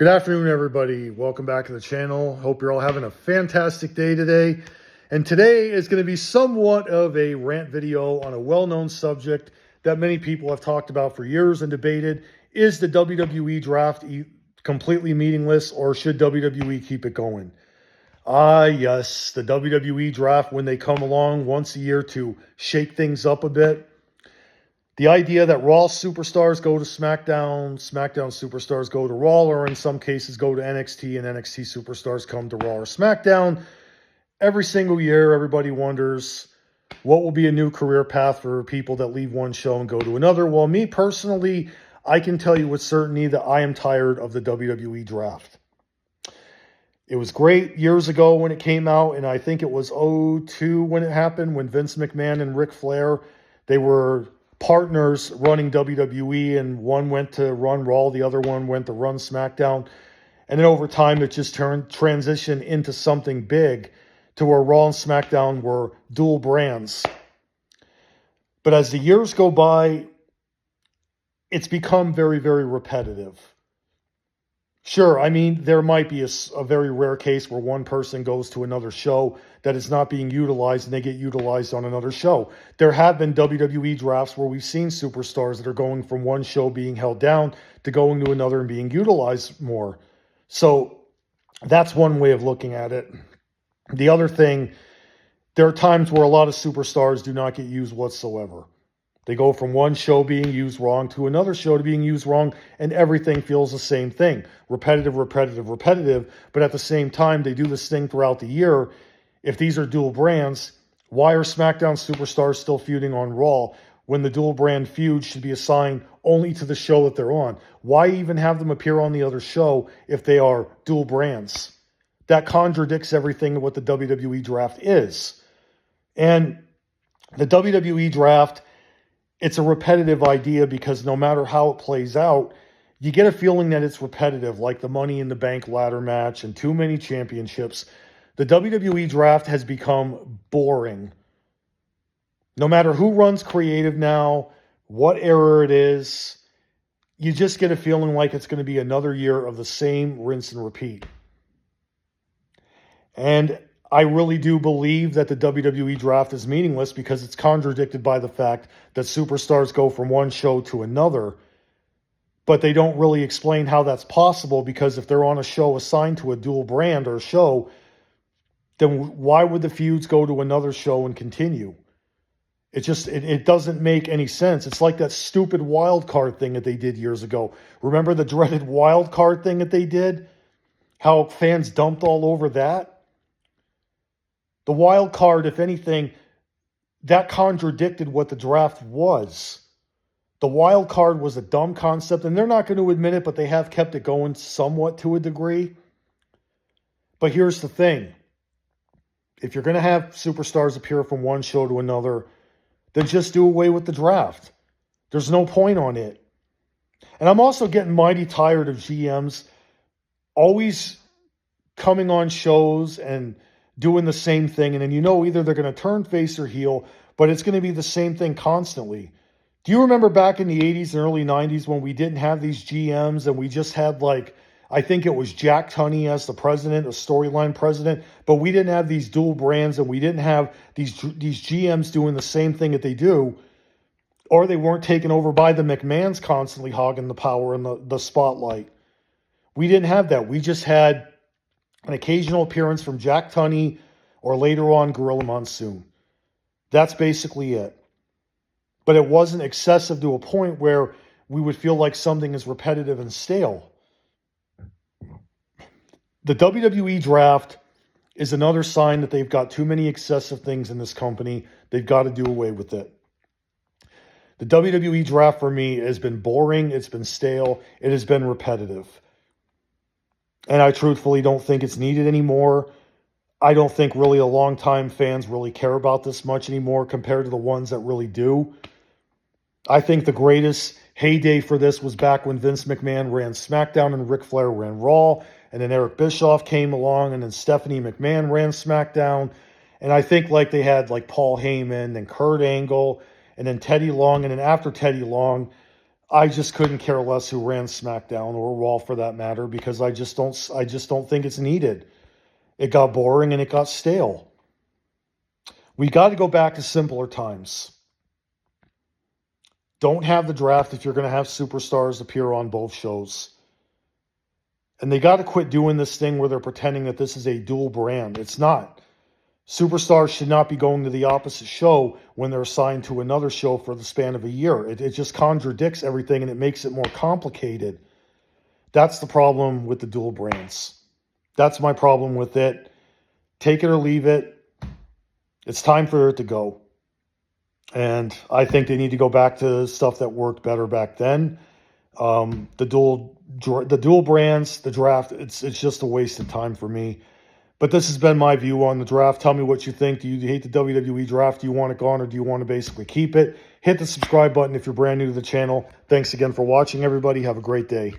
Good afternoon, everybody. Welcome back to the channel. Hope you're all having a fantastic day today. And today is going to be somewhat of a rant video on a well-known subject that many people have talked about for years and debated. Is the WWE draft completely meaningless, or should WWE keep it going? Yes, the WWE draft, when they come along once a year to shake things up a bit. The idea that Raw superstars go to SmackDown, SmackDown superstars go to Raw, or in some cases go to NXT, and NXT superstars come to Raw or SmackDown. Every single year, everybody wonders what will be a new career path for people that leave one show and go to another. Well, me personally, I can tell you with certainty that I am tired of the WWE draft. It was great years ago when it came out, and I think it was 2002 when it happened, when Vince McMahon and Ric Flair, they were partners running WWE, and one went to run Raw, the other one went to run SmackDown. And then over time, it just transitioned into something big to where Raw and SmackDown were dual brands. But as the years go by, it's become very, very repetitive. Sure, I mean, there might be a very rare case where one person goes to another show that is not being utilized and they get utilized on another show. There have been WWE drafts where we've seen superstars that are going from one show being held down to going to another and being utilized more. So that's one way of looking at it. The other thing, there are times where a lot of superstars do not get used whatsoever. They go from one show being used wrong to another show to being used wrong, and everything feels the same thing. Repetitive, repetitive, repetitive. But at the same time, they do this thing throughout the year. If these are dual brands, why are SmackDown superstars still feuding on Raw when the dual brand feud should be assigned only to the show that they're on? Why even have them appear on the other show if they are dual brands? That contradicts everything what the WWE draft is. And the WWE draft, it's a repetitive idea because no matter how it plays out, you get a feeling that it's repetitive, like the Money in the Bank ladder match and too many championships. The WWE draft has become boring. No matter who runs creative now, what era it is, you just get a feeling like it's going to be another year of the same rinse and repeat. And I really do believe that the WWE draft is meaningless because it's contradicted by the fact that superstars go from one show to another, but they don't really explain how that's possible, because if they're on a show assigned to a dual brand or show, then why would the feuds go to another show and continue? It doesn't make any sense. It's like that stupid wild card thing that they did years ago. Remember the dreaded wild card thing that they did? How fans dumped all over that? The wild card, if anything, that contradicted what the draft was. The wild card was a dumb concept, and they're not going to admit it, but they have kept it going somewhat to a degree. But here's the thing. If you're going to have superstars appear from one show to another, then just do away with the draft. There's no point on it. And I'm also getting mighty tired of GMs always coming on shows and doing the same thing, and then either they're going to turn face or heel, but it's going to be the same thing constantly. Do you remember back in the 80s and early 90s when we didn't have these GMs and we just had, I think it was Jack Tunney as the president, a storyline president, but we didn't have these dual brands and we didn't have these GMs doing the same thing that they do, or they weren't taken over by the McMahons constantly hogging the power and the spotlight. We didn't have that. We just had an occasional appearance from Jack Tunney or later on Gorilla Monsoon. That's basically it. But it wasn't excessive to a point where we would feel like something is repetitive and stale. The WWE draft is another sign that they've got too many excessive things in this company. They've got to do away with it. The WWE draft for me has been boring. It's been stale. It has been repetitive. And I truthfully don't think it's needed anymore. I don't think really a long-time fans really care about this much anymore compared to the ones that really do. I think the greatest heyday for this was back when Vince McMahon ran SmackDown and Ric Flair ran Raw. And then Eric Bischoff came along, and then Stephanie McMahon ran SmackDown. And I think they had Paul Heyman and Kurt Angle and then Teddy Long. And then after Teddy Long, I just couldn't care less who ran SmackDown or Raw for that matter, because I just don't think it's needed. It got boring and it got stale. We got to go back to simpler times. Don't have the draft if you're going to have superstars appear on both shows. And they got to quit doing this thing where they're pretending that this is a dual brand. It's not. Superstars should not be going to the opposite show when they're assigned to another show for the span of a year. It just contradicts everything and it makes it more complicated. That's the problem with the dual brands. That's my problem with it. Take it or leave it. It's time for it to go. And I think they need to go back to stuff that worked better back then. The dual brands, the draft, it's just a waste of time for me. But this has been my view on the draft. Tell me what you think. Do you hate the WWE draft? Do you want it gone, or do you want to basically keep it? Hit the subscribe button if you're brand new to the channel. Thanks again for watching, everybody. Have a great day.